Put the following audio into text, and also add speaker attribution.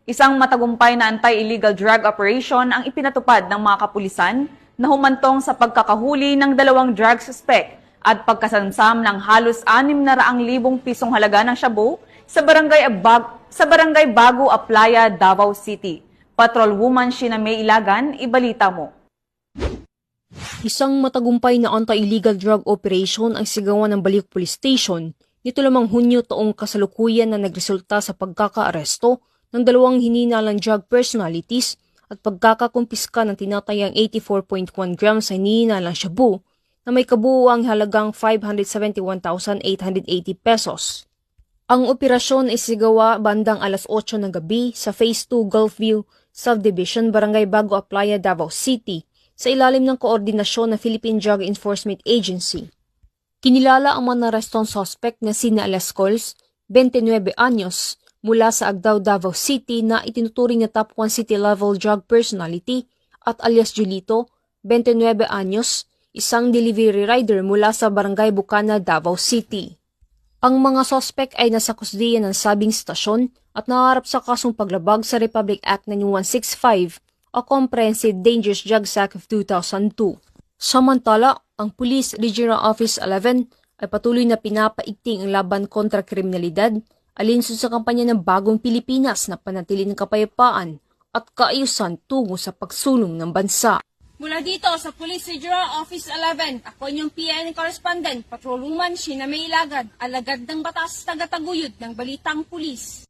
Speaker 1: Isang matagumpay na anti-illegal drug operation ang ipinatupad ng mga kapulisan na humantong sa pagkakahuli ng 2 drug suspect at pagkasamsam ng halos 600,000 pisong halaga ng shabu sa barangay Bago Aplaya, Davao City. Patrolwoman Sheena May Ilagan, ibalita mo.
Speaker 2: Isang matagumpay na anti-illegal drug operation ang sigawan ng Baliuc Police Station nito lamang Hunyo taong kasalukuyan na nagresulta sa pagkakaaresto ng 2 hininalang drug personalities at pagkakakumpiska ng tinatayang 84.1 grams sa hininalang shabu na may kabuuang halagang 571,880 pesos. Ang operasyon ay sigawa bandang alas 8 ng gabi sa Phase 2 Gulfview Subdivision, Barangay Bago Aplaya, Davao City sa ilalim ng koordinasyon ng Philippine Drug Enforcement Agency. Kinilala ang mga narestong suspect na sina Alascols, 29 anyos, mula sa Agdao, Davao City na itinuturing na top 1 city-level drug personality at alias Julito, 29 anyos, isang delivery rider mula sa Barangay Bukana, Davao City. Ang mga suspect ay nasa kusdiya ng sabing stasyon at naharap sa kasong paglabag sa Republic Act 9165 o Comprehensive Dangerous Drugs Act of 2002. Samantala, ang Police Regional Office 11 ay patuloy na pinapaigting ang laban kontra kriminalidad alinsun sa kampanya ng Bagong Pilipinas na panatili ng kapayapaan at kaayusan tungo sa pagsulong ng bansa.
Speaker 3: Mula dito sa Police Regional Office 11, ako inyong PNN Correspondent, Patrolwoman Sheena May Ilagan, alagad ng batas tagataguyod ng Balitang Pulis.